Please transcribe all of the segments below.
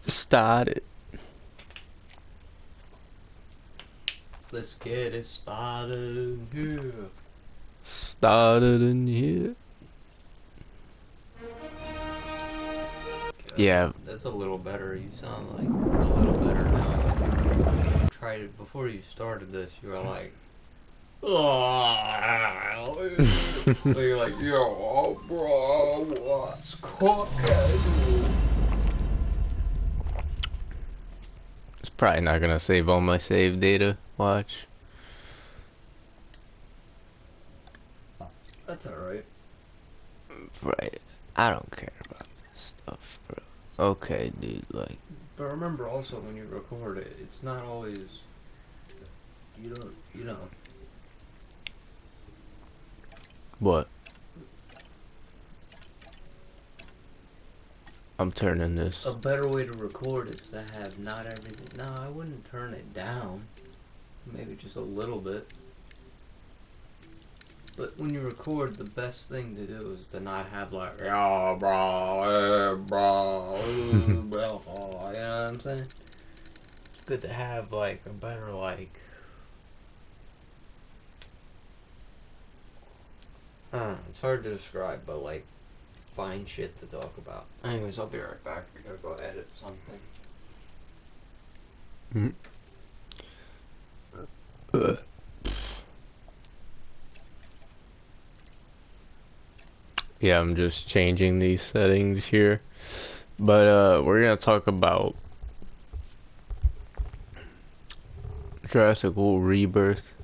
Started. Let's get it started here. Started in here. Okay, Yeah. that's a little better. You sound like a little better now. I think when you tried it before you started this, you were like, but you're like, yo, bro, what's cooking? It's probably not gonna save all my save data. Watch. That's alright. Right. I don't care about this stuff, bro. Okay, dude, like. But remember also when you record it, it's not always, you know, What? I'm turning a this. better way to record is to have not everything. No, I wouldn't turn it down. Maybe just a little bit. But when you record, the best thing to do is to not have like, yeah, bro, bro, bro, you know what I'm saying? It's good to have like a better like, I don't know, it's hard to describe, but like, fine shit to talk about. Anyways, I'll be right back. I gotta go edit something. Yeah, I'm just changing these settings here. But we're gonna talk about Jurassic World Rebirth.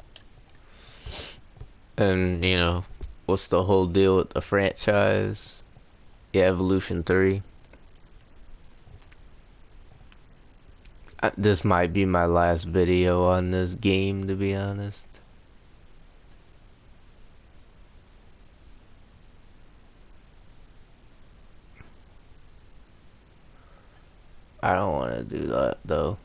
And, what's the whole deal with the franchise? Yeah, Evolution 3. This might be my last video on this game, to be honest. I don't want to do that, though.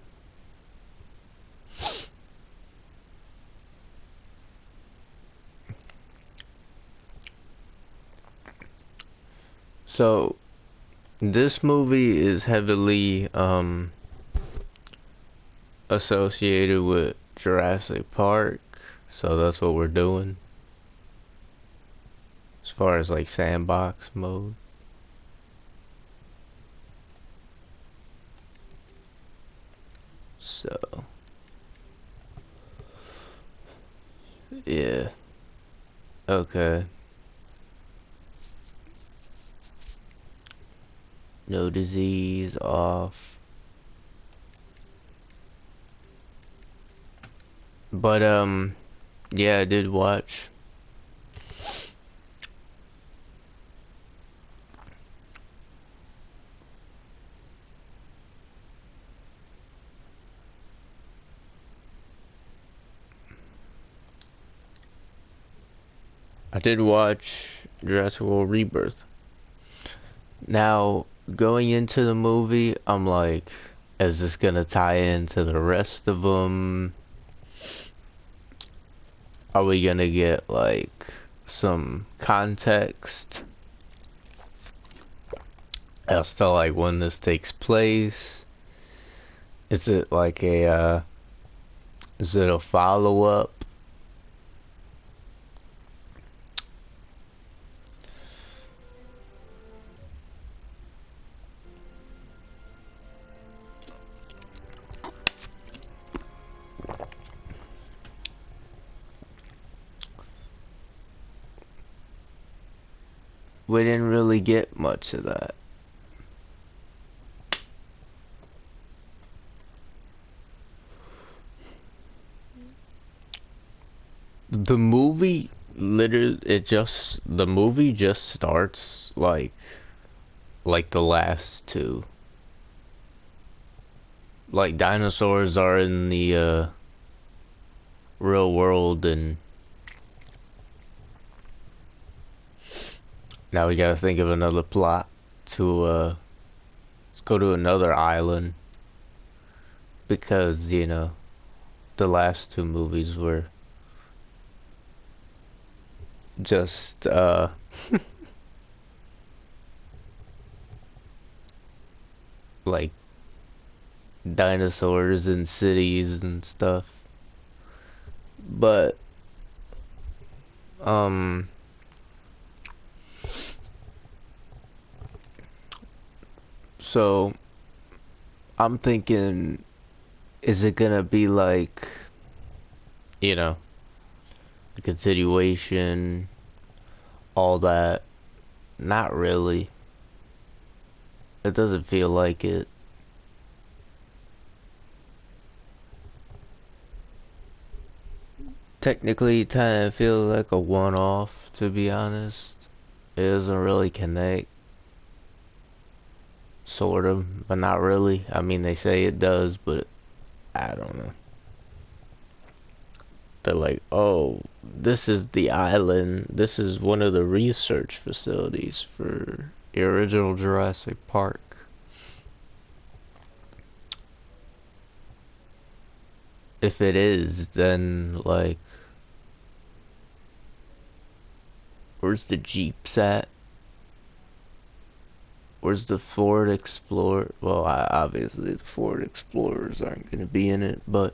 So, this movie is heavily, associated with Jurassic Park. So that's what we're doing. As far as, like, sandbox mode. So, yeah. Okay. No disease off. But, yeah, I did watch. I did watch Jurassic World Rebirth. Now, going into the movie, I'm like, is this gonna tie into the rest of them? Are we gonna get, like, some context as to, like, when this takes place? Is it like is it a follow-up? We didn't really get much of that. The movie literally, the movie just starts like the last two. Like, dinosaurs are in the real world, and now we gotta think of another plot to let's go to another island, because the last two movies were just like dinosaurs in cities and stuff. But um so I'm thinking, is it gonna be like, you know, the continuation, all that? Not really. It doesn't feel like it. Technically, it kind of feels like a one-off, to be honest. It doesn't really connect. Sort of, but not really. I mean, they say it does, but I don't know. They're like, oh, this is the island. This is one of the research facilities for the original Jurassic Park. If it is, then, like, where's the Jeeps at? Where's the Ford Explorer? Well, obviously the Ford Explorers aren't going to be in it, but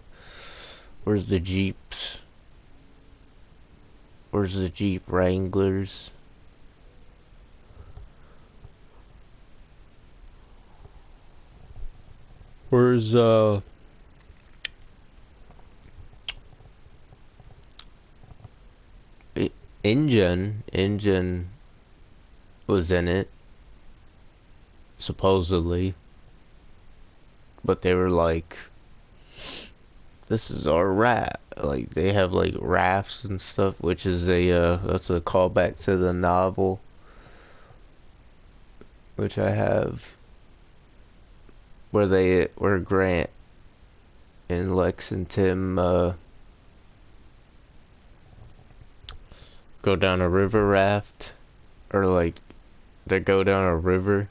where's the Jeeps? Where's the Jeep Wranglers? Where's Engine was in it, supposedly, but they were like, this is our rat. Like, they have like rafts and stuff, which is that's a callback to the novel, which I have, where Grant and Lex and Tim go down a river raft, or like they go down a river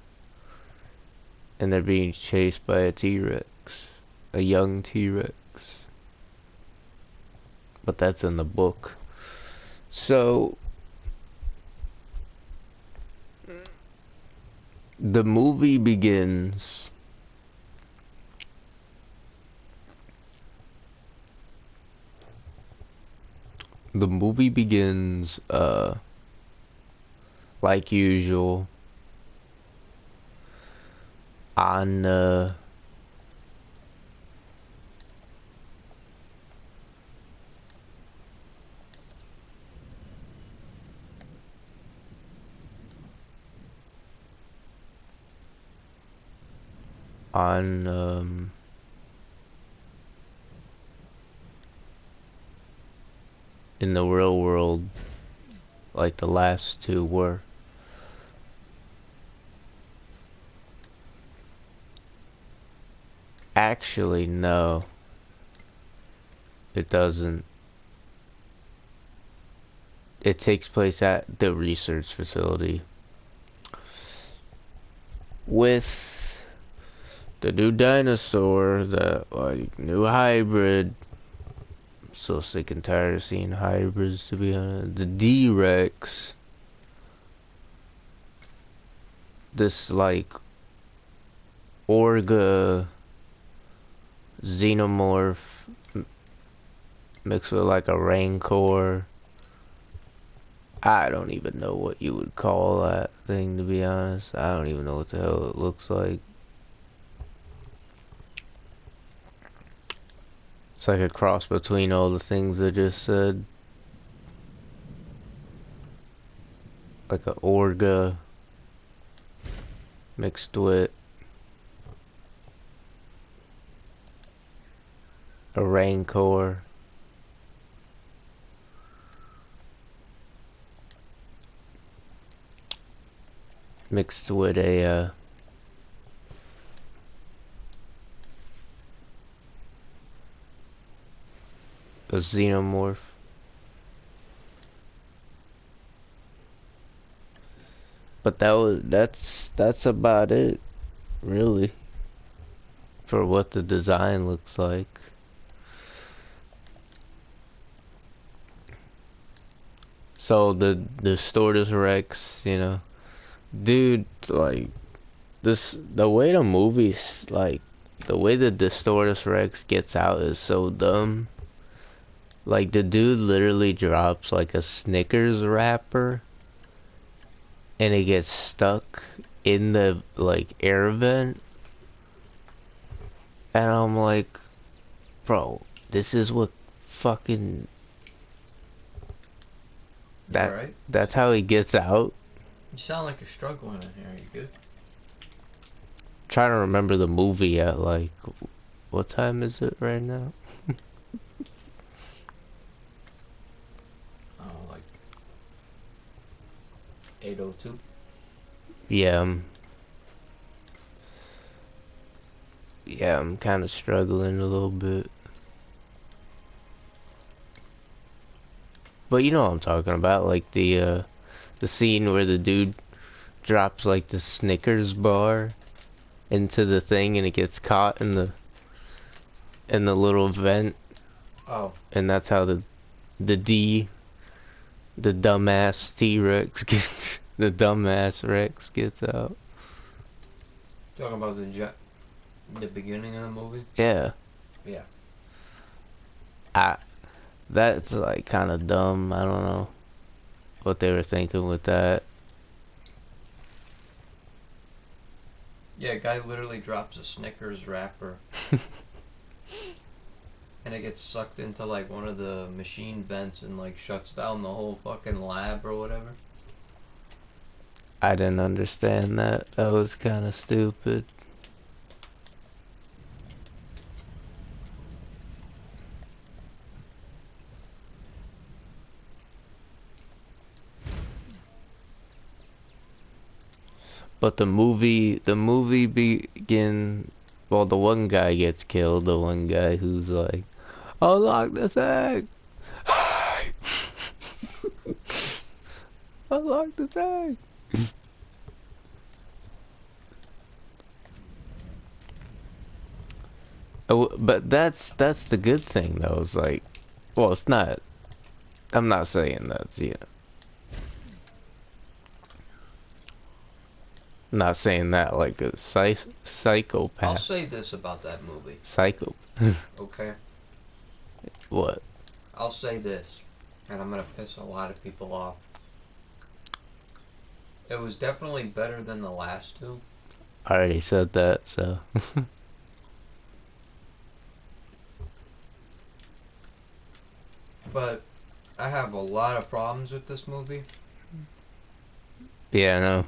and they're being chased by a T-Rex, a young T-Rex. But that's in the book. So the movie begins like usual on on in the real world, like the last two were. Actually, no, it doesn't. It takes place at the research facility with the new dinosaur, the like new hybrid. I'm so sick and tired of seeing hybrids, to be honest. The D-Rex, this like Orga xenomorph mixed with like a Rancor. I don't even know what you would call that thing, to be honest. I don't even know what the hell it looks like. It's like a cross between all the things I just said. Like a Orga mixed with a Rancor. Mixed with a xenomorph. But that's about it, really, for what the design looks like. So the Stortus Rex, you know, dude, like the way the movie's like The way the Distortus Rex gets out is so dumb. Like, the dude literally drops, like, a Snickers wrapper. And it gets stuck in the, like, air vent. And I'm like, bro, this is what fucking... Right? That's how he gets out. You sound like you're struggling in here. Are you good? Trying to remember the movie at, like, what time is it right now? Like 8:02. Yeah, I'm kind of struggling a little bit. But you know what I'm talking about, like the scene where the dude drops like the Snickers bar into the thing and it gets caught in the little vent, Oh. and that's how the dumbass T-Rex gets the dumbass Rex gets out. Talking about the beginning of the movie? Yeah. Yeah. That's like kind of dumb. I don't know what they were thinking with that. Yeah, guy literally drops a Snickers wrapper. And it gets sucked into like one of the machine vents and like shuts down the whole fucking lab or whatever. I didn't understand that. That was kind of stupid. But the movie begin. Well, the one guy gets killed. The one guy who's like, "Unlock the thing! Unlock the thing!" But that's the good thing though. It's like, well, it's not. I'm not saying that's I'm not saying that like a psychopath. I'll say this about that movie. Psycho. Okay? What? I'll say this, and I'm gonna piss a lot of people off. It was definitely better than the last two. I already said that, so. But I have a lot of problems with this movie. Yeah, I know.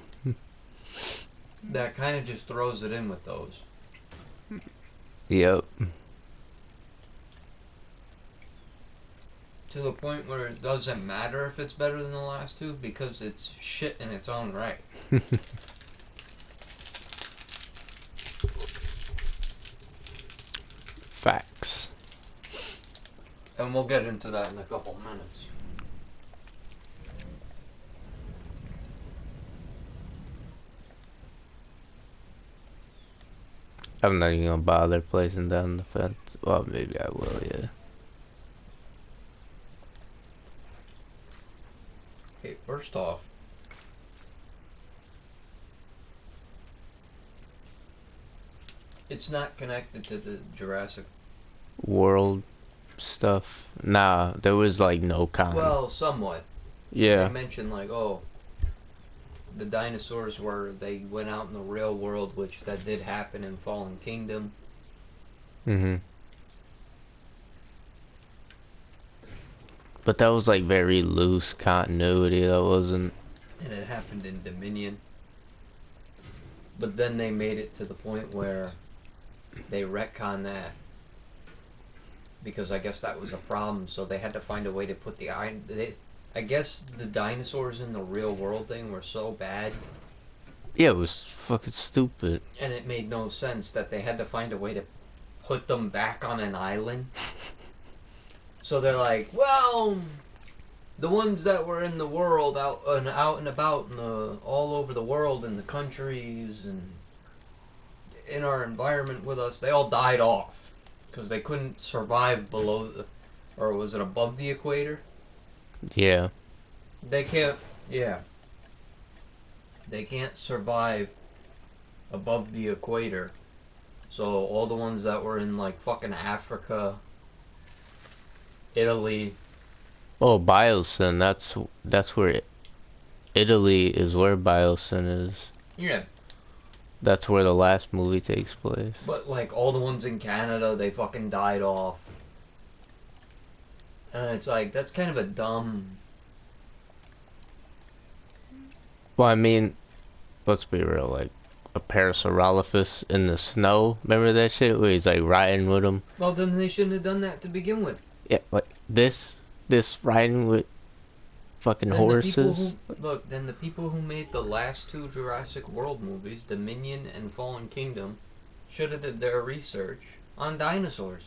That kind of just throws it in with those. Yep. To the point where it doesn't matter if it's better than the last two because it's shit in its own right. Facts. And we'll get into that in a couple minutes. I'm not even gonna bother placing down the fence. Well, maybe I will, yeah. Okay, first off, it's not connected to the Jurassic. World stuff. Nah, there was like no con. Well, somewhat. Yeah. They mentioned like, oh, the dinosaurs they went out in the real world, which that did happen in Fallen Kingdom. Mm-hmm. But that was like very loose continuity. That wasn't. And it happened in Dominion. But then they made it to the point where they retcon that. Because I guess that was a problem, so they had to find a way to put I guess the dinosaurs in the real world thing were so bad. Yeah, it was fucking stupid. And it made no sense that they had to find a way to put them back on an island. So they're like, well, the ones that were in the world, out and about, all over the world, in the countries, and in our environment with us, they all died off. Because they couldn't survive or was it above the equator? Yeah. They can't, yeah. They can't survive above the equator So all the ones that were in like fucking Africa, Italy. Oh, Biosyn. That's where Italy is. Where Biosyn is. Yeah. That's where the last movie takes place. But like all the ones in Canada, they fucking died off. And it's like that's kind of a dumb. Well, I mean, let's be real. Like a Parasaurolophus in the snow. Remember that shit where he's like riding with him? Well, then they shouldn't have done that to begin with. Yeah, like this riding with fucking Then horses. then the people who made the last two Jurassic World movies, Dominion and Fallen Kingdom, should have did their research on dinosaurs.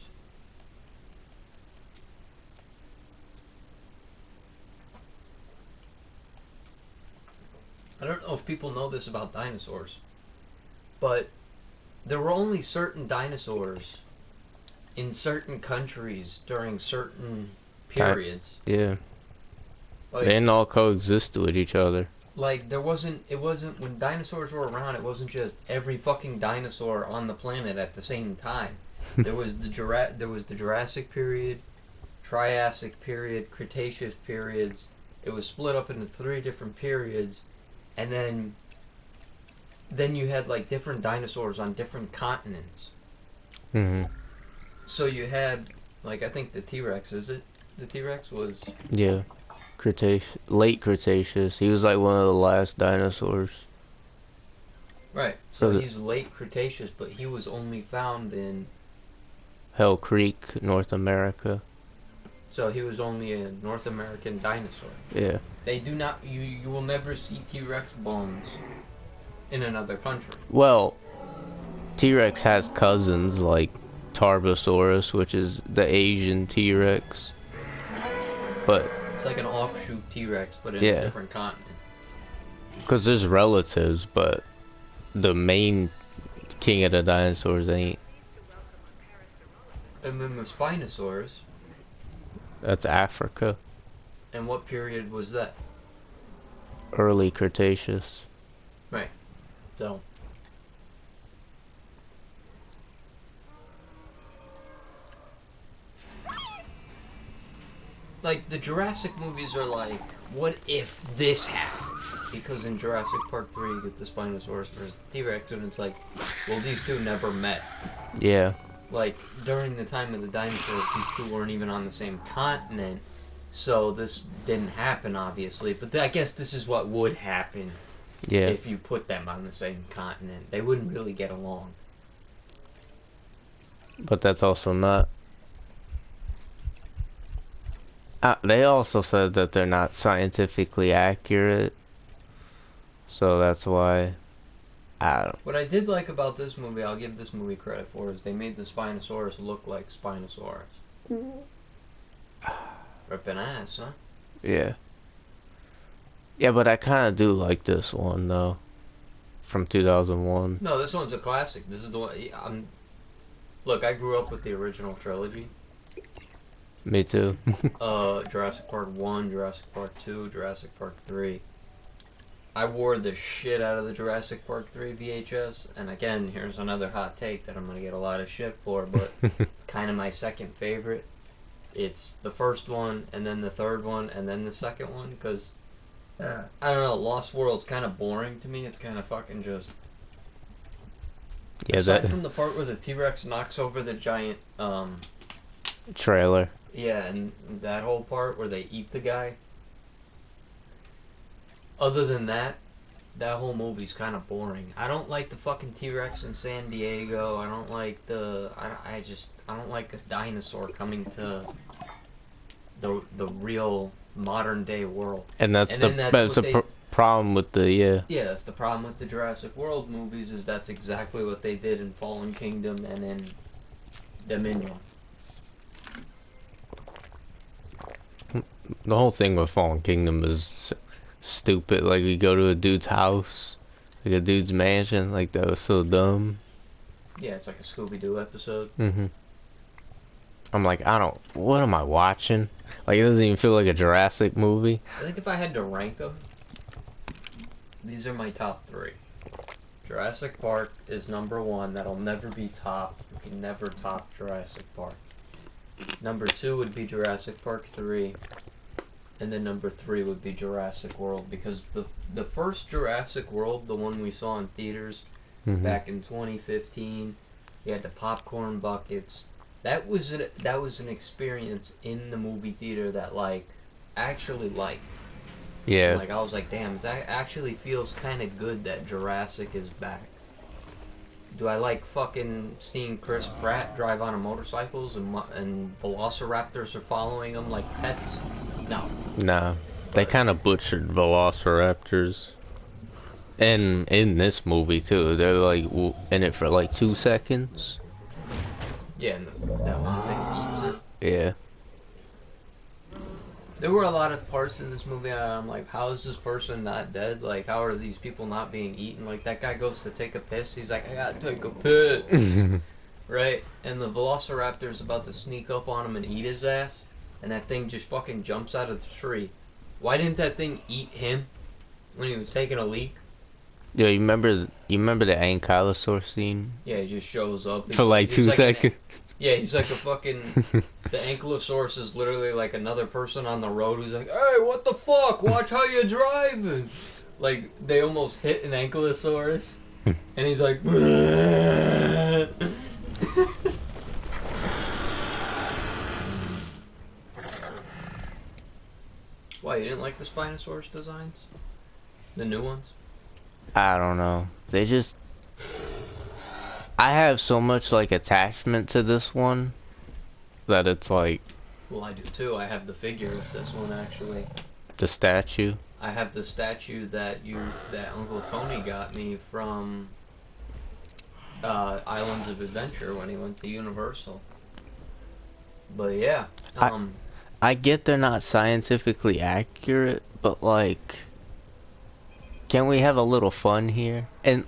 I don't know if people know this about dinosaurs, but there were only certain dinosaurs in certain countries during certain periods. Yeah, Like, they didn't all coexist with each other. Like it wasn't when dinosaurs were around. It wasn't just every fucking dinosaur on the planet at the same time. There was the Jurassic period, Triassic period, Cretaceous periods. It was split up into 3 different periods, and then you had like different dinosaurs on different continents. Hmm. So you had like I think the T-Rex. Is it the T-Rex was? Yeah, Cretaceous, late Cretaceous. He was like one of the last dinosaurs. Right. So he's late Cretaceous, but he was only found in Hell Creek, North America. So he was only a North American dinosaur. Yeah. They do not. You will never see T-Rex bones in another country. Well, T-Rex has cousins like Tarbosaurus, which is the Asian T-Rex. But It's like an offshoot T-Rex, but in Yeah. a different continent. because there's relatives, but the main king of the dinosaurs ain't. And then the Spinosaurus. That's Africa. And what period was that? Early Cretaceous. Right. So. Like, the Jurassic movies are like, what if this happened? Because in Jurassic Park 3, you get the Spinosaurus versus T-Rex, and it's like, well, these two never met. Yeah. Like, during the time of the dinosaurs, these two weren't even on the same continent, so this didn't happen, obviously. But I guess this is what would happen Yeah. if you put them on the same continent. They wouldn't really get along. But that's also not. They also said that they're not scientifically accurate. So that's why. I don't. What I did like about this movie, I'll give this movie credit for, is they made the Spinosaurus look like Spinosaurus. Ripping ass, huh? Yeah. Yeah, but I kind of do like this one, though. From 2001. No, this one's a classic. This is the one. Look, I grew up with the original trilogy. Me too. Jurassic Park 1, Jurassic Park 2, Jurassic Park 3. I wore the shit out of the Jurassic Park 3 VHS, and again, here's another hot take that I'm going to get a lot of shit for, but it's kind of my second favorite. It's the first one, and then the third one, and then the second one, because, I don't know, Lost World's kind of boring to me. It's kind of fucking just... Yeah, Aside that from the part where the T-Rex knocks over the giant, trailer. yeah, and that whole part where they eat the guy. Other than that whole movie's kind of boring. I don't like the fucking T-Rex in San Diego. I don't like I don't like a dinosaur coming to the real modern day world. And that's the problem with the, yeah. Yeah, that's the problem with the Jurassic World movies, is that's exactly what they did in Fallen Kingdom and in Dominion. The whole thing with Fallen Kingdom is stupid. Like, we go to a dude's house, like a dude's mansion. Like, that was so dumb. Yeah, it's like a Scooby-Doo episode. I'm like, what am I watching? Like, it doesn't even feel like a Jurassic movie. I think if I had to rank them, these are my top 3. Jurassic Park is number one. That'll never be topped. You can never top Jurassic Park. Number two would be Jurassic Park 3. And then number 3 would be Jurassic World. Because the first Jurassic World, the one we saw in theaters back in 2015, you had the popcorn buckets. That was an experience in the movie theater that, like, actually liked. Yeah. Like, I was like, damn, that actually feels kind of good that Jurassic is back. Do I like fucking seeing Chris Pratt drive on a motorcycles and velociraptors are following him like pets? No. Nah. They kind of butchered velociraptors. And in this movie, too. They're, like, in it for, like, 2 seconds. Yeah, and that one thing eats it. Yeah. There were a lot of parts in this movie I'm like, how is this person not dead? Like, how are these people not being eaten? Like, that guy goes to take a piss. He's like, I gotta take a piss. Right? And the velociraptor's about to sneak up on him and eat his ass. And that thing just fucking jumps out of the tree. Why didn't that thing eat him when he was taking a leak? Yo, you remember the Ankylosaur scene? Yeah, he just shows up. For like 2 seconds. Yeah, he's like a fucking... The Ankylosaurus is literally like another person on the road who's like, hey, what the fuck? Watch how you're driving. Like, they almost hit an Ankylosaurus. And he's like... Why, you didn't like the Spinosaurus designs? The new ones? I don't know. They just... I have so much, like, attachment to this one that it's like... Well, I do too. I have the figure of this one, actually. The statue? I have the statue that Uncle Tony got me from Islands of Adventure when he went to Universal. But yeah, I get they're not scientifically accurate, but like... Can we have a little fun here? And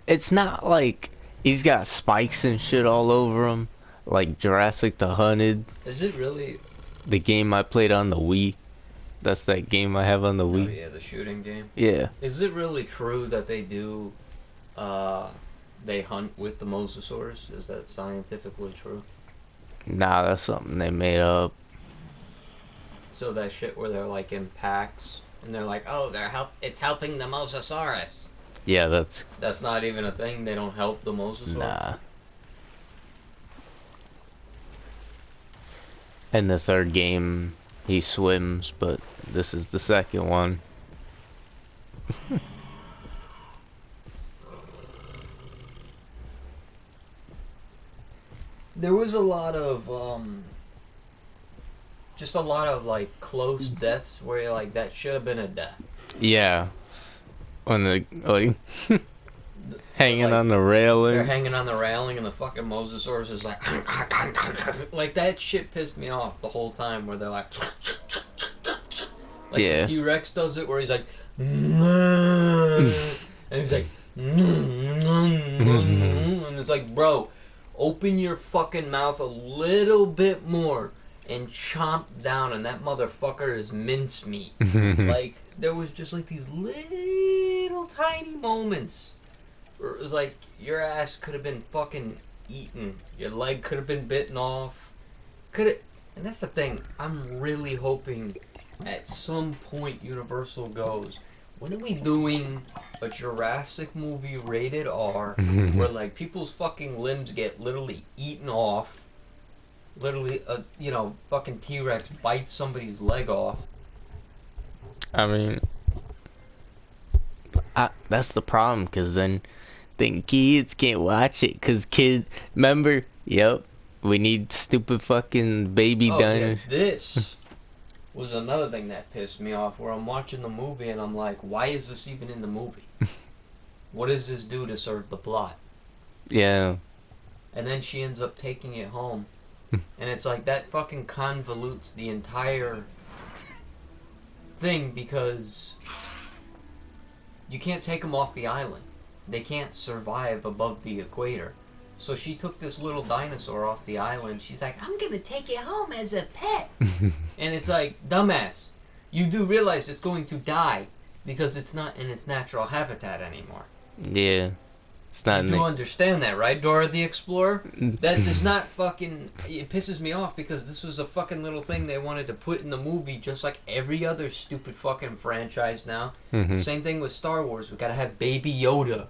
it's not like he's got spikes and shit all over him, like Jurassic the Hunted. Is it really? The game I played on the Wii. That's that game I have on the Wii. Oh yeah, the shooting game. Yeah. Is it really true that they do, they hunt with the mosasaurs? Is that scientifically true? Nah, that's something they made up. So that shit where they're like in packs and they're like, oh, it's helping the mosasaurus. Yeah, that's not even a thing. They don't help the mosasaur. Nah. In the third game, he swims, but this is the second one. There was a lot of just a lot of like close deaths where you're like, that should have been a death. Yeah. On the like hanging like, on the railing. They're hanging on the railing and the fucking mosasaurus is like like that shit pissed me off the whole time where they're like yeah. The T-Rex does it where he's like and he's like and it's like, bro, open your fucking mouth a little bit more and chomp down, and that motherfucker is mincemeat. Like, there was just like these little tiny moments where it was like, your ass could have been fucking eaten, your leg could have been bitten off, and that's the thing, I'm really hoping at some point Universal goes, when are we doing a Jurassic movie rated R where like people's fucking limbs get literally eaten off? Literally, fucking T-Rex bites somebody's leg off. I mean, that's the problem, because then kids can't watch it, because kids, remember, yep, we need stupid fucking baby dinosaurs. Yeah, this was another thing that pissed me off, where I'm watching the movie and I'm like, why is this even in the movie? What does this do to serve the plot? Yeah. And then she ends up taking it home. And it's like, that fucking convolutes the entire thing, because you can't take them off the island. They can't survive above the equator. So she took this little dinosaur off the island. She's like, I'm gonna take it home as a pet. And it's like, dumbass, you do realize it's going to die because it's not in its natural habitat anymore. Yeah. It's not You in do the. understand that, right, Dora the Explorer? That is not fucking. It pisses me off because this was a fucking little thing they wanted to put in the movie, just like every other stupid fucking franchise now. Mhm. Same thing with Star Wars. We gotta have Baby Yoda.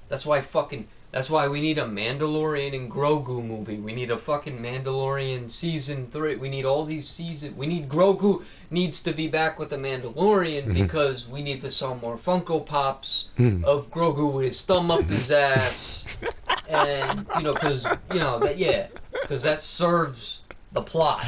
That's why fucking. That's why we need a Mandalorian and Grogu movie. We need a fucking Mandalorian season 3. We need all these seasons. We need Grogu needs to be back with the Mandalorian because we need to sell more Funko Pops of Grogu with his thumb up his ass. And, because that serves the plot.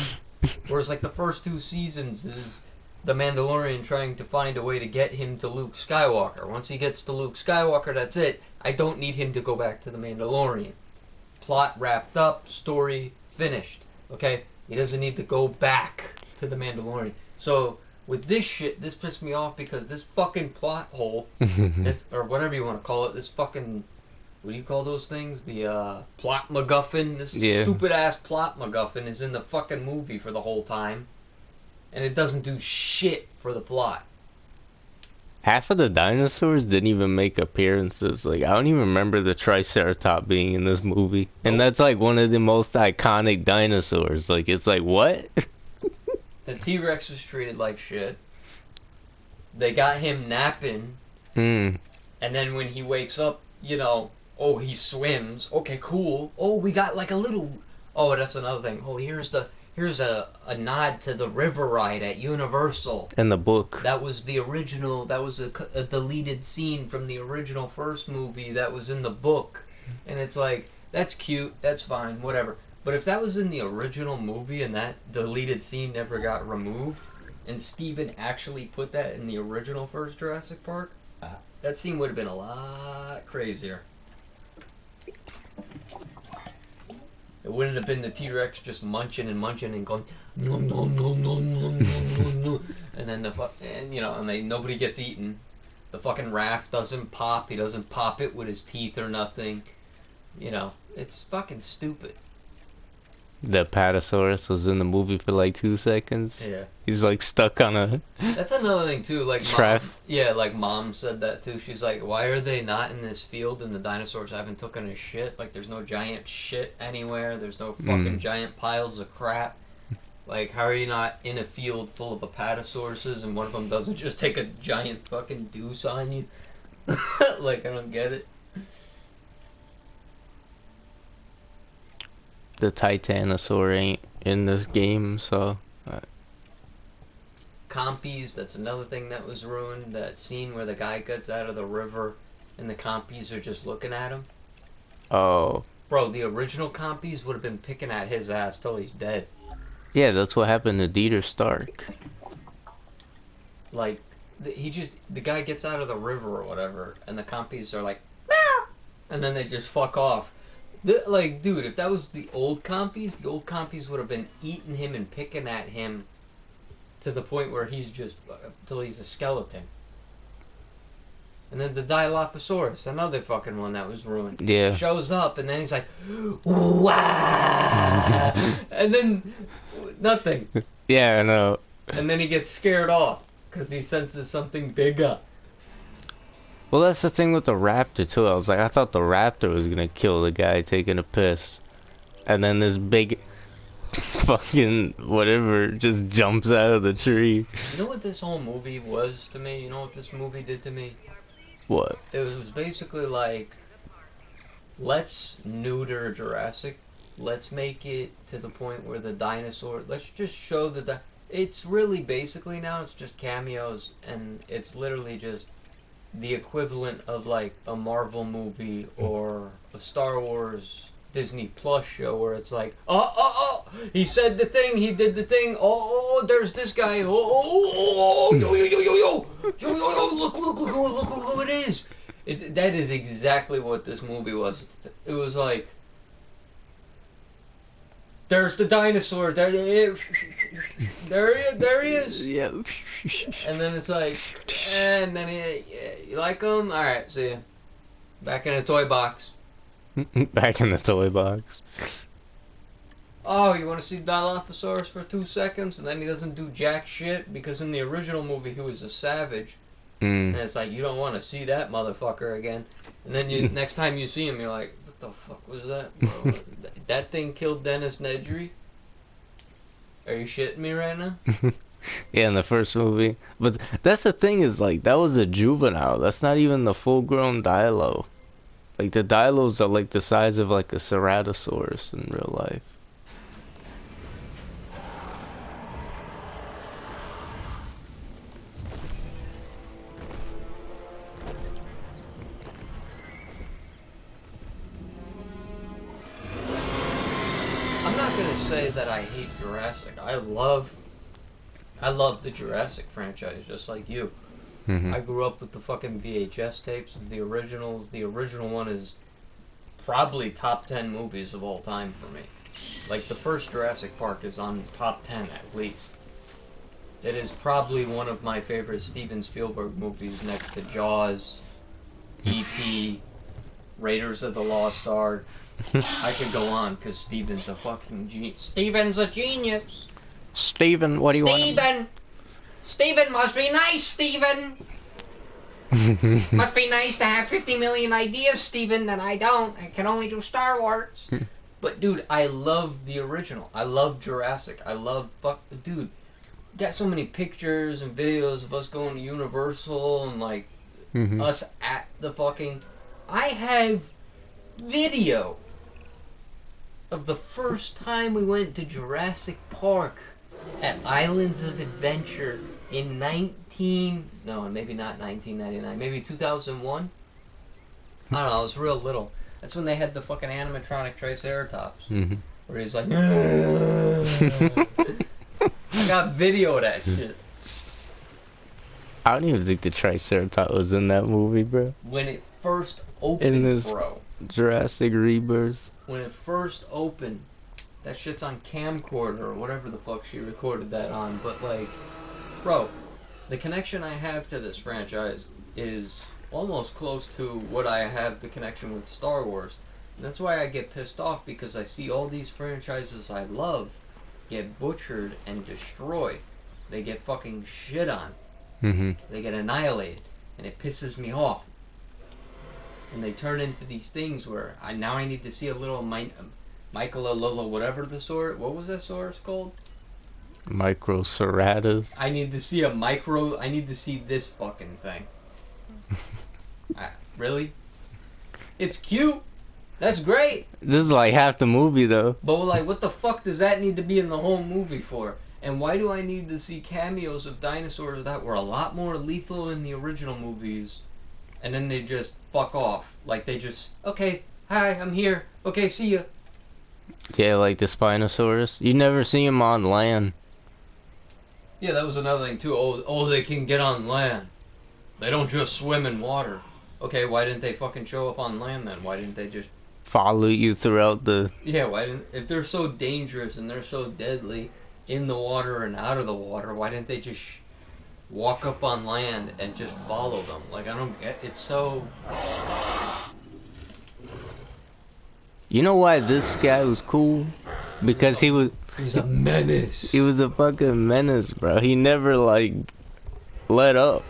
Whereas, like, the first 2 seasons is the Mandalorian trying to find a way to get him to Luke Skywalker. Once he gets to Luke Skywalker, that's it. I don't need him to go back to the Mandalorian. Plot wrapped up, story finished. Okay? He doesn't need to go back to the Mandalorian. So, with this shit, this pissed me off because this fucking plot hole, or whatever you want to call it, this fucking, what do you call those things? The plot MacGuffin. This stupid ass plot MacGuffin is in the fucking movie for the whole time. And it doesn't do shit for the plot. Half of the dinosaurs didn't even make appearances. Like, I don't even remember the Triceratops being in this movie. And that's like one of the most iconic dinosaurs. Like, it's like, what? The T-Rex was treated like shit. They got him napping. Mm. And then when he wakes up, oh, he swims. Okay, cool. Oh, we got like a little... Oh, that's another thing. Oh, here's a nod to the river ride at Universal. In the book. That was the original. That was a deleted scene from the original first movie that was in the book. And it's like, that's cute. That's fine. Whatever. But if that was in the original movie and that deleted scene never got removed, and Steven actually put that in the original first Jurassic Park, that scene would have been a lot crazier. It wouldn't have been the T-Rex just munching and going nom nom nom nom nom nom nom, and then nobody gets eaten. The fucking raft doesn't pop. He doesn't pop it with his teeth or nothing. It's fucking stupid. The Apatosaurus was in the movie for like 2 seconds. Yeah. He's like stuck on a... That's another thing too, like Mom said that too. She's like, why are they not in this field and the dinosaurs haven't taken a shit? Like, there's no giant shit anywhere. There's no fucking giant piles of crap. Like, how are you not in a field full of Apatosauruses and one of them doesn't just take a giant fucking deuce on you? Like, I don't get it. The Titanosaur ain't in this game, so... Compies, that's another thing that was ruined. That scene where the guy gets out of the river and the compies are just looking at him. Oh. Bro, the original compies would have been picking at his ass till he's dead. Yeah, that's what happened to Dieter Stark. Like, the guy gets out of the river or whatever, and the compies are like, meow! And then they just fuck off. Dude, if that was the old compies would have been eating him and picking at him to the point where he's just, till he's a skeleton. And then the Dilophosaurus, another fucking one that was ruined. Yeah. Shows up, and then he's like, wow! And then, nothing. Yeah, I know. And then he gets scared off, because he senses something bigger. Well, that's the thing with the raptor, too. I thought the raptor was gonna kill the guy taking a piss. And then this big fucking whatever just jumps out of the tree. You know what this whole movie was to me? You know what this movie did to me? What? It was basically like, let's neuter Jurassic. Let's make it to the point where the dinosaur... Let's just show it's really basically now, it's just cameos. And it's literally just the equivalent of like a Marvel movie or a Star Wars Disney Plus show where it's like, he said the thing, he did the thing, there's this guy, yo, look who it is. That is exactly what this movie was. It was like, there's the dinosaur, there he is. Yeah. And then it's like, and then you like him? Alright, see ya. Back in a toy box. Back in the toy box. Oh, you want to see Dilophosaurus for 2 seconds? And then he doesn't do jack shit? Because in the original movie, he was a savage. And Mm. it's like, you don't want to see that motherfucker again. And then you next time you see him, you're like, what the fuck was that, bro? That thing killed Dennis Nedry? Are you shitting me right now? Yeah, in the first movie. But that's the thing is like that was a juvenile. That's not even the full grown Dilo. Like the Dilos are like the size of like a Ceratosaurus in real life. I'm not gonna say that I hate Jurassic. I love the Jurassic franchise, just like you. Hmm. I grew up with the fucking VHS tapes of the originals. The original one is probably top 10 movies of all time for me. Like, the first Jurassic Park is on top 10 at least. It is probably one of my favorite Steven Spielberg movies next to Jaws, E.T., Raiders of the Lost Ark. I could go on because Steven's a fucking genius. Steven's a genius! Steven, what do you want? Steven! Steven must be nice, Steven! Must be nice to have 50 million ideas, Steven, that I don't. I can only do Star Wars. But, dude, I love the original. I love Jurassic. I love dude, got so many pictures and videos of us going to Universal and, like, Hmm. us at the fucking... I have video of the first time we went to Jurassic Park at Islands of Adventure in maybe not 1999, maybe 2001. I don't know, I was real little. That's when they had the fucking animatronic Triceratops. Hmm. Where he's like, I got video of that shit. I don't even think the Triceratops was in that movie, bro. When it first In opened, this bro. Jurassic Rebirth. When it first opened, that shit's on camcorder or whatever the fuck she recorded that on. But, like, bro, the connection I have to this franchise is almost close to what I have the connection with Star Wars. And that's why I get pissed off, because I see all these franchises I love get butchered and destroyed. They get fucking shit on. Hmm. They get annihilated. And it pisses me off. And they turn into these things where I need to see a little Michaela Lola, whatever the sword. What was that sword called? Microceratus. I need to see I need to see this fucking thing. Really? It's cute. That's great. This is like half the movie though. But, like, what the fuck does that need to be in the whole movie for? And why do I need to see cameos of dinosaurs that were a lot more lethal in the original movies, and then they just fuck off? Like, they just, okay, hi, I'm here. Okay, see ya. Yeah, like the Spinosaurus. You never see him on land. Yeah, that was another thing, too. Oh, they can get on land. They don't just swim in water. Okay, why didn't they fucking show up on land then? Why didn't they just... Follow you throughout the... Yeah, why didn't... If they're so dangerous and they're so deadly in the water and out of the water, why didn't they just walk up on land and just follow them? Like, I don't get... It's so... You know why this guy was cool? Because he was... He's a menace. He was a fucking menace, bro. He never, like, let up.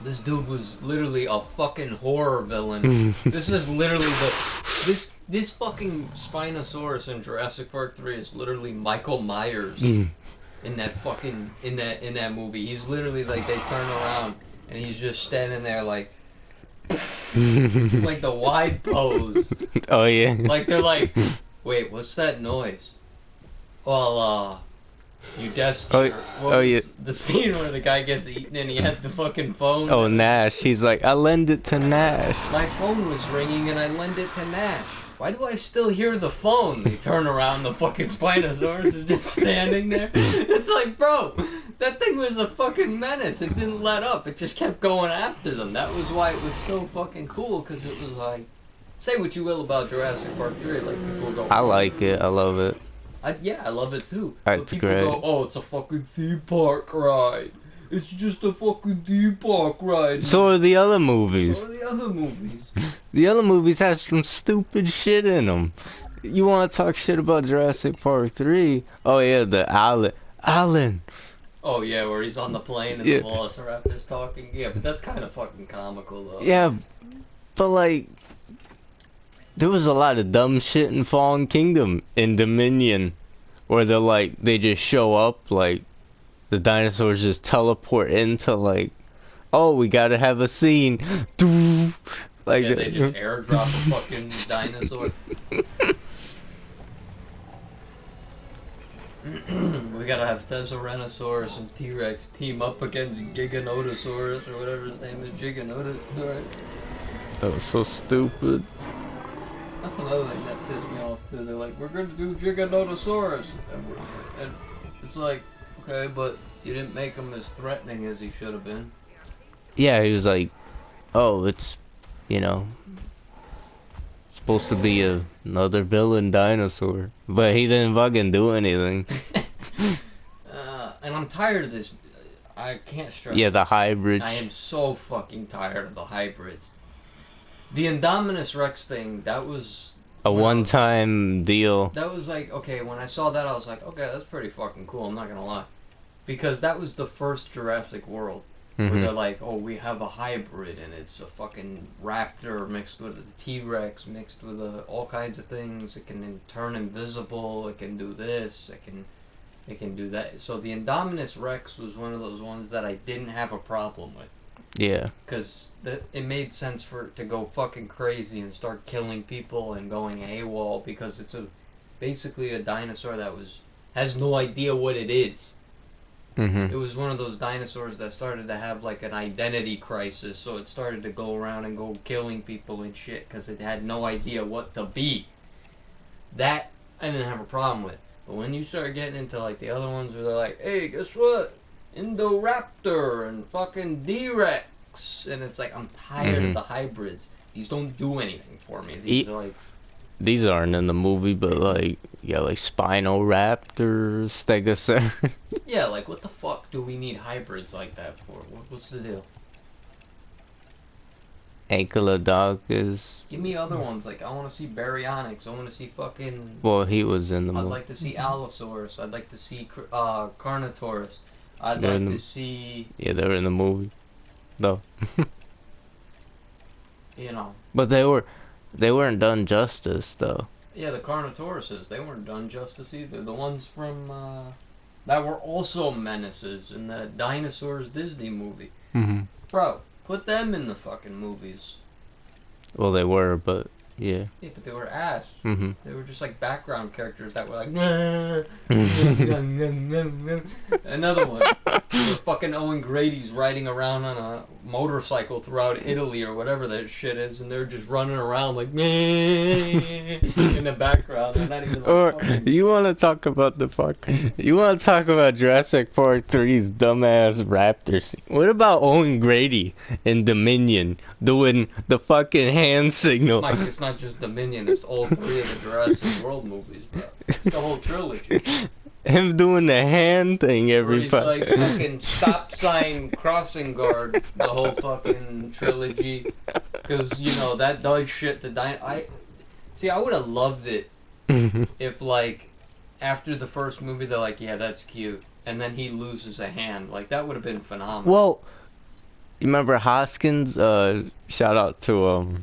This dude was literally a fucking horror villain. This is literally this fucking Spinosaurus in Jurassic Park 3 is literally Michael Myers in that fucking in that movie. He's literally like, they turn around and he's just standing there like like the wide pose. Oh, yeah. Like, they're like, wait, what's that noise? Well, you desk. Yeah. The scene where the guy gets eaten and he has the fucking phone. Oh, Nash. He's like, I lend it to Nash. My phone was ringing and I lend it to Nash. Why do I still hear the phone? They turn around, the fucking Spinosaurus is just standing there. It's like, bro, that thing was a fucking menace. It didn't let up. It just kept going after them. That was why it was so fucking cool, because it was like, say what you will about Jurassic Park 3, like, people go... I like it. I love it. Yeah, I love it too. It's but people great. go, oh, it's a fucking theme park ride. It's just a fucking theme park ride. So are the other movies. So are the other movies. The other movies have some stupid shit in them. You want to talk shit about Jurassic Park 3? Oh, yeah, the Alan. Oh yeah, where he's on the plane and Yeah. the Velociraptor's talking. Yeah, but that's kind of fucking comical though. Yeah, but like, there was a lot of dumb shit in Fallen Kingdom in Dominion, where they're like, they just show up, like, the dinosaurs just teleport into, like, oh, we gotta have a scene. Like, Yeah, they just airdrop a fucking dinosaur. We gotta have Thesaurus and T-Rex team up against Giganotosaurus or whatever his name is, Giganotosaurus. that was so stupid. That's another thing that pissed me off too. They're like, we're gonna do Giganotosaurus, and it's like, okay, but you didn't make him as threatening as he should have been. Yeah, he was like, oh, it's, you know, supposed to be another villain dinosaur, but he didn't fucking do anything. And I'm tired of this. I can't stress. Yeah, the hybrids. I am so fucking tired of the hybrids. The Indominus Rex thing, that was A one-time deal. That was like, okay, when I saw that, I was like, okay, that's pretty fucking cool, I'm not gonna lie. Because that was the first Jurassic World. Where they're like, oh, we have a hybrid, and it's a fucking raptor mixed with a T-Rex, mixed with all kinds of things. It can turn invisible, it can do this, it can do that. So the Indominus Rex was one of those ones that I didn't have a problem with. Yeah. Because it made sense for it to go fucking crazy and start killing people and going AWOL, because it's basically a dinosaur that has no idea what it is. It was one of those dinosaurs that started to have like an identity crisis, so it started to go around and go killing people and shit because it had no idea what to be. That I didn't have a problem with. But when you start getting into like the other ones where they're like, hey, guess what? Indoraptor and fucking D-Rex. And it's like, I'm tired of the hybrids. These don't do anything for me. These are like... These aren't in the movie, but like, yeah, like Spinoraptor, Stegosaurus. Yeah, like what the fuck do we need hybrids like that for? What's the deal? Ankylodocus. Give me other ones. Like, I want to see Baryonyx. I want to see fucking... Well, he was in the movie. I'd like to see Allosaurus. I'd like to see Carnotaurus. I'd like to see... Yeah, they were in the movie. No. You know. But they weren't done justice, though. Yeah, the Carnotauruses, they weren't done justice either. The ones from, that were also menaces in the Dinosaurs Disney movie. Bro, put them in the fucking movies. Well, they were, but, yeah. Yeah, but they were ass. They were just like background characters that were like, another one. Where fucking Owen Grady's riding around on a motorcycle throughout Italy or whatever that shit is, and they're just running around like in the background. They're not even like, Or fucking... you want to talk about You want to talk about Jurassic Park 3's dumbass raptor scene? What about Owen Grady in Dominion doing the fucking hand signal? Mike, it's not just Dominion, it's all three of the Jurassic World movies, bro. It's the whole trilogy. Him doing the hand thing every time. He's like fucking stop sign crossing guard the whole fucking trilogy. Because, you know, that does shit to I would have loved it if, like, after the first movie, they're like, yeah, that's cute. And then he loses a hand. Like, that would have been phenomenal. Well, you remember Hoskins? Shout out to,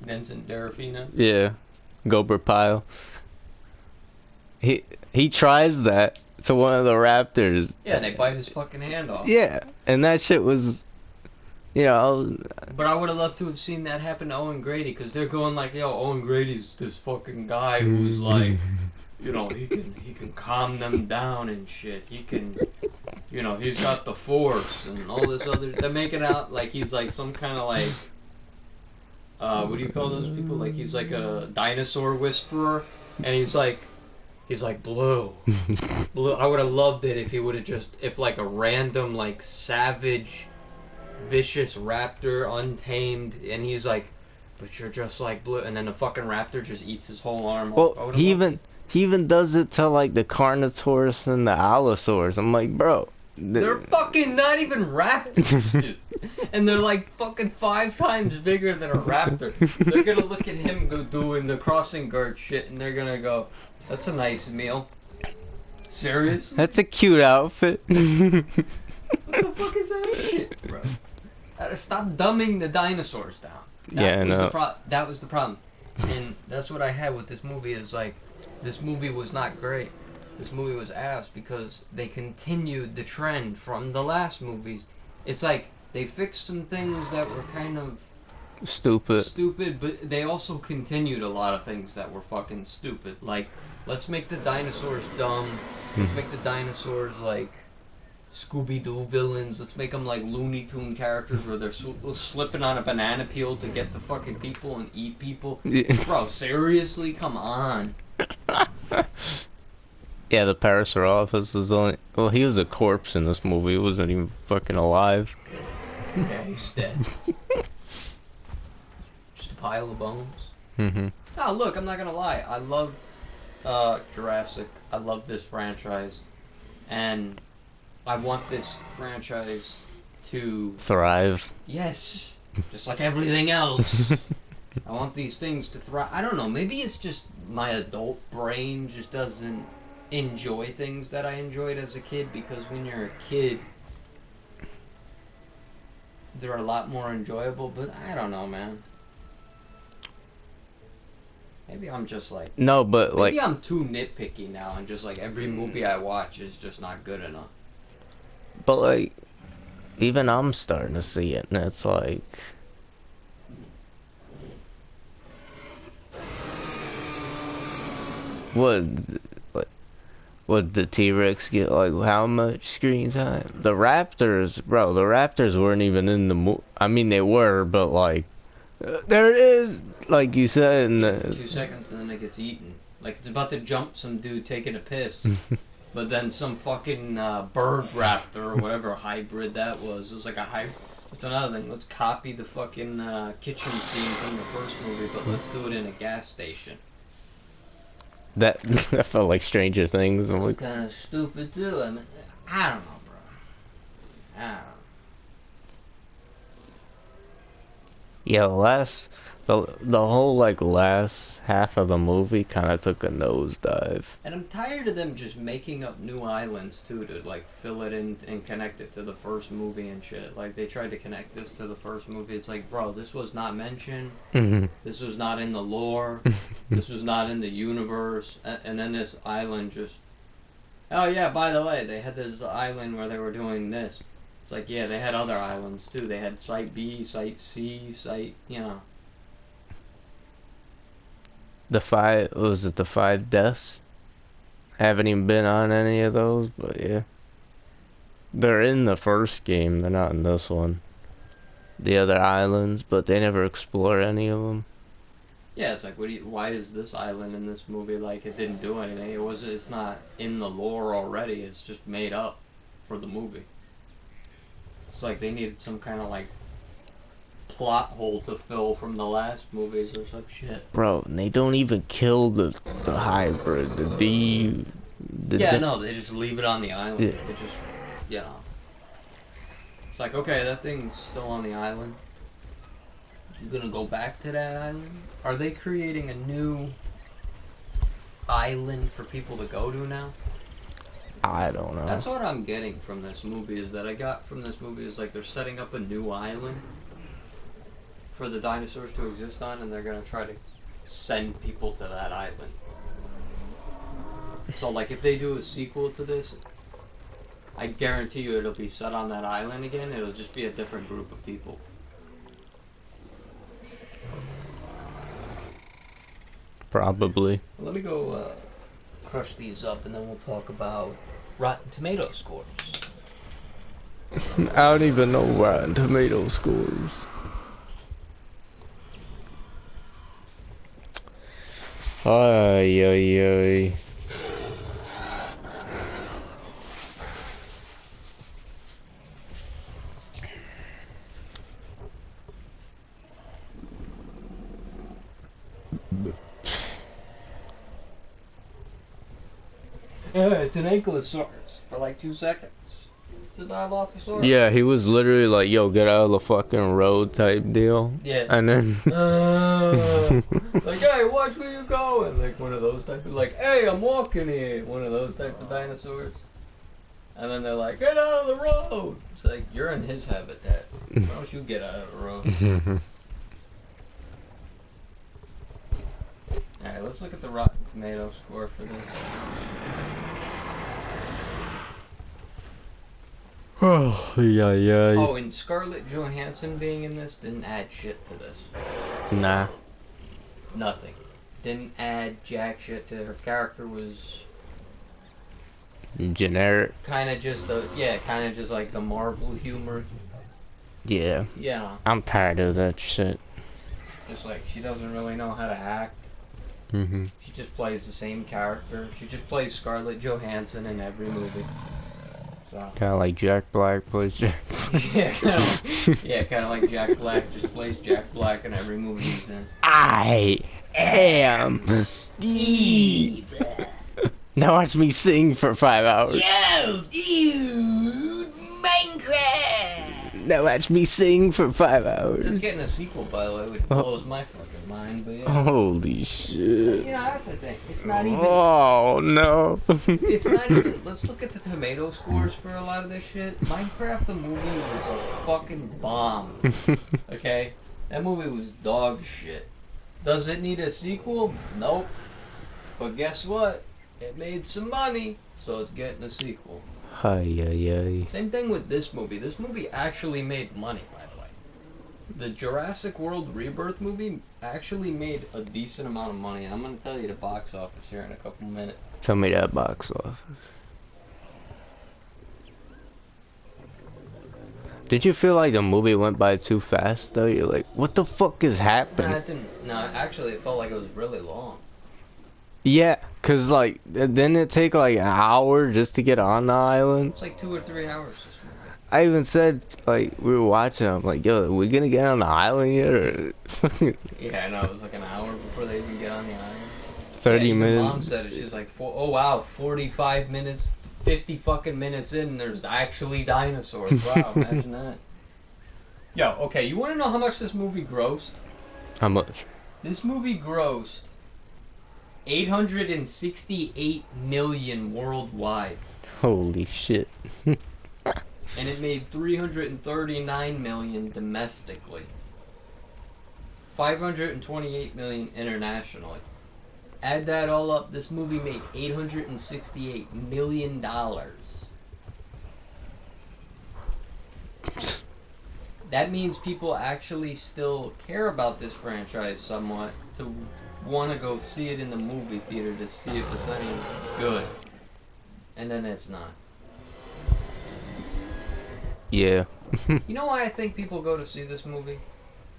Vincent D'Arofino? Yeah. Gobert Pyle. He tries that to one of the raptors. Yeah, and they bite his fucking hand off. Yeah, and that shit was, you know... But I would have loved to have seen that happen to Owen Grady, because they're going like, yo, Owen Grady's this fucking guy who's like, you know, he can calm them down and shit. He can, you know, he's got the force and all this other... They're making out like he's like some kind of like... what do you call those people? Like he's like a dinosaur whisperer, and he's like Blue. I would have loved it if he would have if like a random like savage, vicious raptor, untamed, and he's like, but you're just like Blue, and then the fucking raptor just eats his whole arm. Well, he even does it to like the Carnotaurus and the Allosaurus. I'm like, bro. They're fucking not even raptors, dude. And they're like fucking 5 times bigger than a raptor. They're gonna look at him go doing the crossing guard shit, and they're gonna go, that's a nice meal. Serious? That's a cute outfit. What the fuck is that shit, bro? Stop dumbing the dinosaurs down. That was the problem. And that's what I had with this movie is like, this movie was not great. This movie was ass because they continued the trend from the last movies. It's like, they fixed some things that were kind of stupid, but they also continued a lot of things that were fucking stupid. Like, let's make the dinosaurs dumb. Let's make the dinosaurs like Scooby-Doo villains. Let's make them like Looney Tune characters where they're slipping on a banana peel to get the fucking people and eat people. Bro, seriously? Come on. Yeah, the Parasaurolophus was only... Well, he was a corpse in this movie. He wasn't even fucking alive. Yeah, he's dead. Just a pile of bones. Mm-hmm. Oh, look, I'm not gonna lie. I love Jurassic. I love this franchise. And I want this franchise to... thrive. Yes. Just like everything else. I want these things to thrive. I don't know. Maybe it's just my adult brain just doesn't enjoy things that I enjoyed as a kid, because when you're a kid, they're a lot more enjoyable, but I don't know, man. Maybe I'm just like... No, but maybe I'm too nitpicky now, and just like every movie I watch is just not good enough. But like, even I'm starting to see it, and it's like... Would the T-Rex get like how much screen time? The Raptors, bro, the Raptors weren't even in the I mean, they were, but like, there it is, like you said. In the 2 seconds and then it gets eaten. Like it's about to jump some dude taking a piss, but then some fucking bird raptor or whatever hybrid that was. It was like a hybrid. That's another thing. Let's copy the fucking kitchen scene from the first movie, but let's do it in a gas station. that felt like Stranger Things. I'm like, Kind of stupid too. I mean, I don't know, bro. I don't know. yeah, the whole like last half of the movie kind of took a nosedive. And I'm tired of them just making up new islands too to like fill it in and connect it to the first movie and shit. Like they tried to connect this to the first movie. It's like, bro, this was not mentioned. This was not in the lore. This was not in the universe. And then this island just... Oh yeah, by the way, they had this island where they were doing this. It's like, yeah, they had other islands too. They had Site B, Site C, Site, you know. The 5 deaths? I haven't even been on any of those, but yeah. They're in the first game, they're not in this one. The other islands, but they never explore any of them. Yeah, it's like, why is this island in this movie like it didn't do anything? It's not in the lore already, it's just made up for the movie. It's like they needed some kind of like plot hole to fill from the last movies or some shit. Bro, they don't even kill the hybrid, No, they just leave it on the island. Yeah. It just, you know. It's like, okay, that thing's still on the island. You gonna go back to that island? Are they creating a new island for people to go to now? I don't know. That's what I'm getting from this movie, is that I got from this movie is like they're setting up a new island for the dinosaurs to exist on, and they're gonna try to send people to that island. So like if they do a sequel to this, I guarantee you it'll be set on that island again. It'll just be a different group of people. Probably. Let me go crush these up, and then we'll talk about Rotten Tomato scores. I don't even know Rotten Tomato scores. Ay, ay, ay. Yeah, it's an ankylosaurus for like 2 seconds. It's a Dilophosaurus. Yeah, he was literally like, yo, get out of the fucking road type deal. Yeah. And then... Like, hey, watch where you going. Like one of those type of, like, hey, I'm walking here. One of those type of dinosaurs. And then they're like, get out of the road. It's like, you're in his habitat. Why don't you get out of the road? Alright, let's look at the Rotten Tomato score for this. Oh, yeah. Oh, and Scarlett Johansson being in this didn't add shit to this. Nah. Nothing. Didn't add jack shit to her. Her character was Generic. kind of just like the Marvel humor. Yeah. Yeah. I'm tired of that shit. Just like, she doesn't really know how to act. Mm-hmm. She just plays the same character. She just plays Scarlett Johansson in every movie. So. Kind of like Jack Black plays Jack. Yeah, kind of like Jack Black just plays Jack Black in every movie he's in. I am Steve. Now watch me sing for 5 hours. Yo, dude, Minecraft. Now watch me sing for 5 hours. It's getting a sequel, by the way, which blows my fucking mind. But yeah. Holy shit. You know, that's the thing. It's not even. Oh no. It's not even. Let's look at the tomato scores for a lot of this shit. Minecraft the movie was a fucking bomb. Okay? That movie was dog shit. Does it need a sequel? Nope. But guess what? It made some money, so it's getting a sequel. Hi. Same thing with this movie. This movie actually made money, by the way. The Jurassic World Rebirth movie actually made a decent amount of money. I'm going to tell you the box office here in a couple minutes. Tell me that box office. Did you feel like the movie went by too fast though? You're like, what the fuck is happening? No, it didn't. No, actually, it felt like it was really long. Yeah, cause like, didn't it take like an hour just to get on the island? It's like 2 or 3 hours this movie. I even said, like, we were watching, I'm like, yo, are we gonna get on the island yet, or? Yeah, I know, it was like an hour before they even get on the island. 30 yeah, minutes. Mom said it, she's like, oh wow, 45 minutes, 50 fucking minutes in, there's actually dinosaurs. Wow, imagine that. Yo, okay, you wanna know how much this movie grossed? How much? This movie grossed $868 million worldwide. Holy shit. And it made $339 million domestically. $528 million internationally. Add that all up, this movie made $868 million. That means people actually still care about this franchise somewhat to want to go see it in the movie theater to see if it's any good. And then it's not. Yeah. You know why I think people go to see this movie?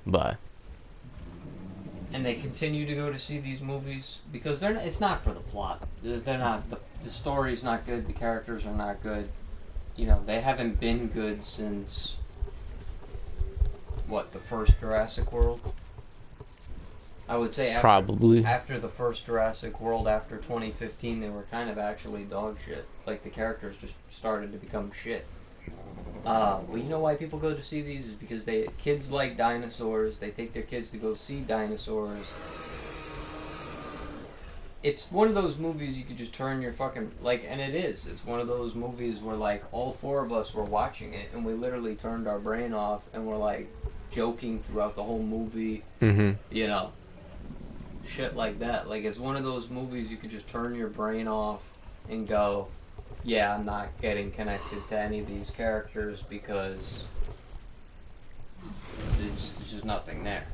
Bye. And they continue to go to see these movies? Because they're not, it's not for the plot. They're not, the story's not good, the characters are not good. You know, they haven't been good since, what, the first Jurassic World? I would say after the first Jurassic World, after 2015, they were kind of actually dog shit. Like, the characters just started to become shit. But you know why people go to see these is because kids like dinosaurs. They take their kids to go see dinosaurs. It's one of those movies you could just turn your fucking, like, and it is. It's one of those movies where, like, all 4 of us were watching it and we literally turned our brain off and we're, like, joking throughout the whole movie. Mm-hmm. You know, shit like that. Like, it's one of those movies you could just turn your brain off and go, yeah, I'm not getting connected to any of these characters because there's just nothing there.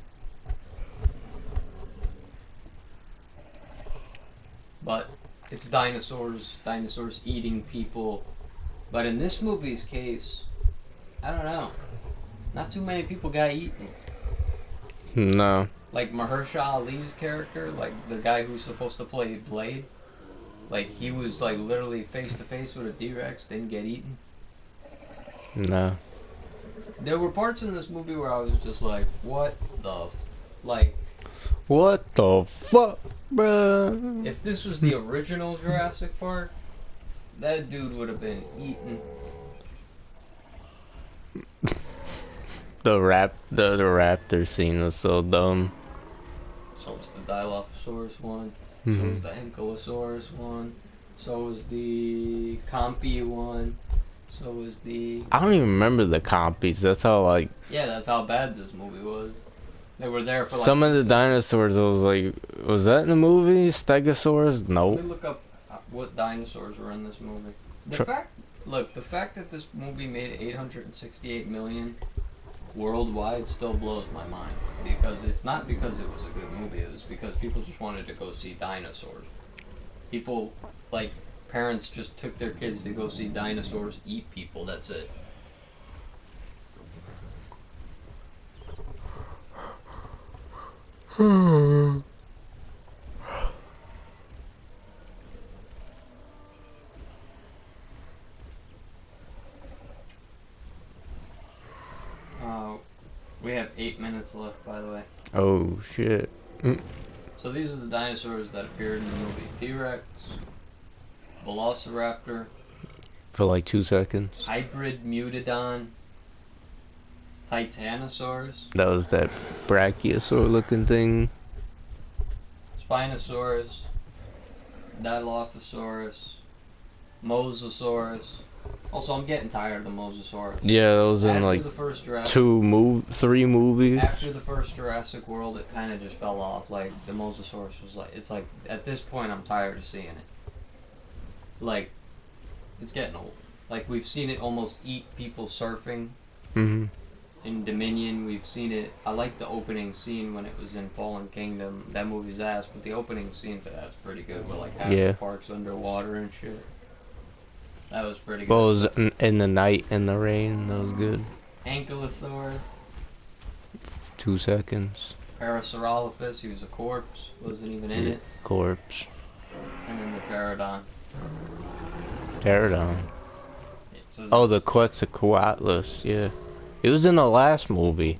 But it's dinosaurs eating people. But in this movie's case, I don't know. Not too many people got eaten. No. Like Mahershala Ali's character, like the guy who's supposed to play Blade. Like, he was, like, literally face-to-face with a T-Rex, didn't get eaten. No. There were parts in this movie where I was just like, what the... Like... What the fuck, bruh? If this was the original Jurassic Park, that dude would have been eaten. The raptor scene was so dumb. So was the Dilophosaurus one. So Mhm. was the Ankylosaurus one. So was the Compy one. So was the... I don't even remember the copies. That's how like Yeah, that's how bad this movie was. They were there for like... some of the dinosaurs. I was like, was that in the movie? Stegosaurus? Let Nope. me look up what dinosaurs were in this movie. Tr- The fact that this movie made 868 million worldwide still blows my mind. Because it's not because it was a good movie, it was because people just wanted to go see dinosaurs. People, like, parents just took their kids to go see dinosaurs eat people, that's it. We have 8 minutes left, by the way. Oh shit. So these are the dinosaurs that appeared in the movie. T-Rex, Velociraptor, For like 2 seconds. Hybrid Mutodon, Titanosaurus, That was that brachiosaur looking thing. Spinosaurus, Dilophosaurus, Mosasaurus. Also, I'm getting tired of the Mosasaurus. Yeah, that was in After like the first Jurassic, 3 movies. after the first Jurassic World, it kind of just fell off. Like the Mosasaurus was like, it's like at this point, I'm tired of seeing it. Like, it's getting old. Like we've seen it almost eat people surfing. Mhm. In Dominion, we've seen it. I like the opening scene when it was in Fallen Kingdom. That movie's ass, but the opening scene for that's pretty good. Where like half Yeah. the park's underwater and shit. That was pretty good. Well, it was in the night, in the rain. That was good. Ankylosaurus, 2 seconds. Parasaurolophus, he was a corpse, wasn't even in it. Corpse. And then the Pterodon. Pterodon. So Oh, the Quetzalcoatlus. Yeah. It was in the last movie.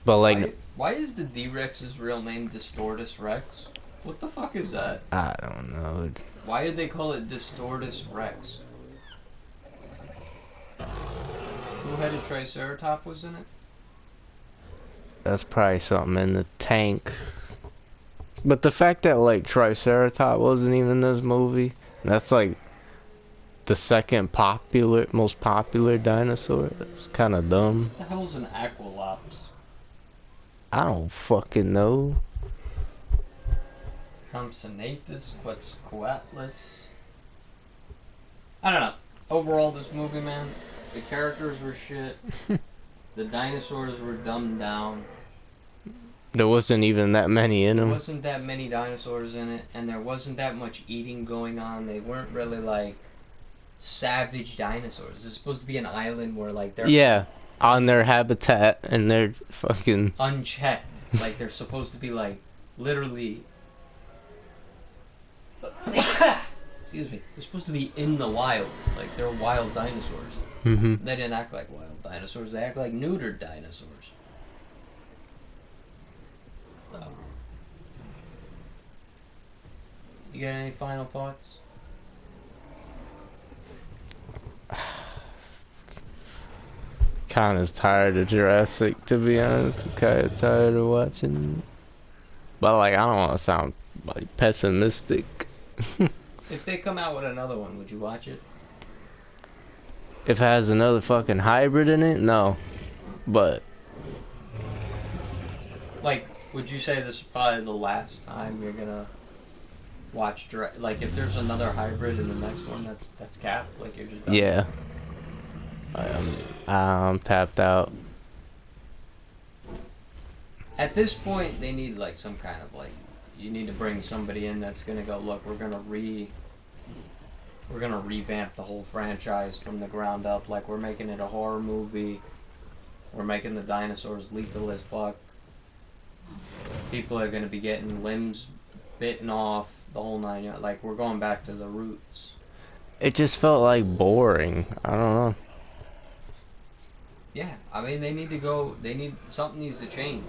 But like, why is the D-Rex's real name Distortus Rex? What the fuck is that? I don't know. Why did they call it Distortus Rex? Two-headed Triceratops was in it? That's probably something in the tank. But the fact that like Triceratops wasn't even in this movie, that's like the second most popular dinosaur. It's kind of dumb. What the hell's an Aqualops? I don't fucking know. Compsognathus, Quetzalcoatlus. I don't know. Overall, this movie, man, the characters were shit. The dinosaurs were dumbed down. There wasn't even that many in There them. wasn't that many dinosaurs in it, and there wasn't that much eating going on. They weren't really like savage dinosaurs. It's supposed to be an island where like they're Yeah, on their habitat and they're fucking unchecked. Like they're supposed to be like literally. Excuse me. They're supposed to be in the wild. Like they're wild dinosaurs. Mhm. They didn't act like wild dinosaurs. They act like neutered dinosaurs. So, you got any final thoughts? kind of tired of Jurassic, to be honest. I'm kind of tired of watching. But like, I don't want to sound like pessimistic. If they come out with another one, would you watch it? If it has another fucking hybrid in it, no. But Like, would you say this is probably the last time you're gonna watch like if there's another hybrid in the next one, that's capped. Like you're just done? yeah, I'm tapped out. At this point, they need like some kind of like you need to bring somebody in that's gonna go look. We're gonna revamp the whole franchise from the ground up. Like we're making it a horror movie. We're making the dinosaurs lethal as fuck. People are gonna be getting limbs bitten off, the whole 9 yards. Like we're going back to the roots. It just felt like boring. I don't know. Yeah, I mean something needs to change.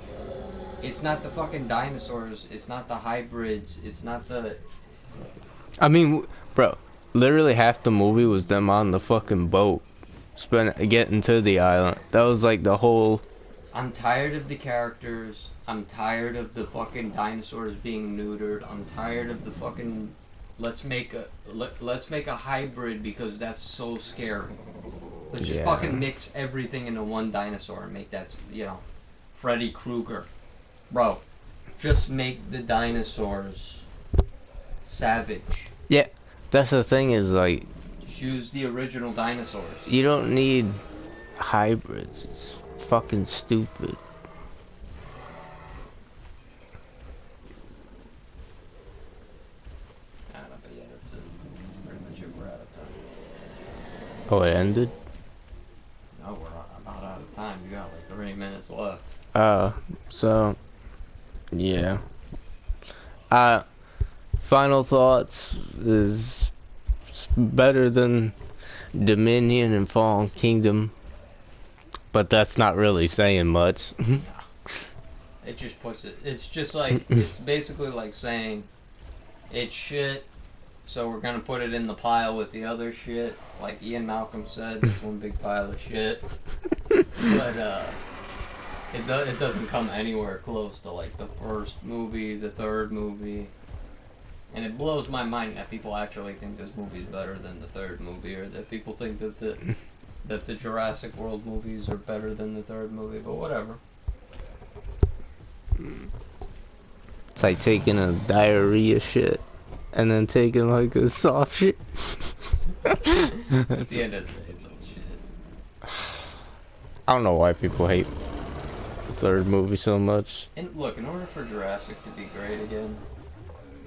It's not the fucking dinosaurs. It's not the hybrids. It's not the. I mean, bro, literally half the movie was them on the fucking boat, getting to the island. That was like the whole I'm tired of the characters. I'm tired of the fucking dinosaurs being neutered. I'm tired of the fucking let's make a hybrid because that's so scary. Let's just fucking Yeah. mix everything into one dinosaur and make that, Freddy Krueger. Bro, just make the dinosaurs savage. Yeah. That's the thing is like Just use the original dinosaurs. you don't need hybrids. It's fucking stupid. I don't know, but yeah, that's it. That's pretty much it. We're out of time. Oh, it ended? No, we're about out of time. We got like 3 minutes left. So yeah. Uh Final thoughts is better than Dominion and Fallen Kingdom, but that's not really saying much. It just puts it. It's just like it's basically like saying it's shit. So we're gonna put it in the pile with the other shit, like Ian Malcolm said. It's one big pile of shit. But it doesn't come anywhere close to like the first movie, the third movie, and it blows my mind that people actually think this movie is better than the third movie, or that people think that the Jurassic World movies are better than the third movie. But whatever. It's like taking a diarrhea shit and then taking like a soft shit. At the end of the day, it's all shit. I don't know why people hate the third movie so much. And look, in order for Jurassic to be great again,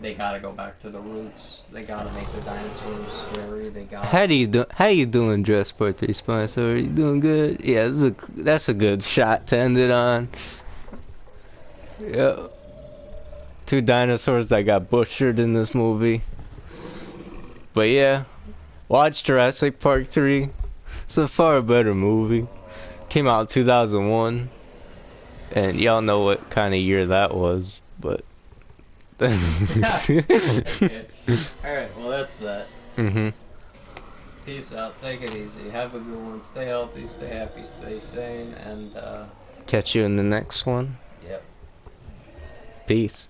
they gotta go back to the roots. They gotta make the dinosaurs scary. They gotta. How you doing, Dress Birthday Sponsor? Are you doing good? Yeah, that's a good shot to end it on. Yeah. Two dinosaurs that got butchered in this movie. But yeah, watch Jurassic Park 3. It's a far better movie. Came out in 2001. And y'all know what kind of year that was, but... Okay. Alright, well that's that. Mm-hmm. Peace out. Take it easy. Have a good one. Stay healthy, stay happy, stay sane, and Catch you in the next one. yep. Peace.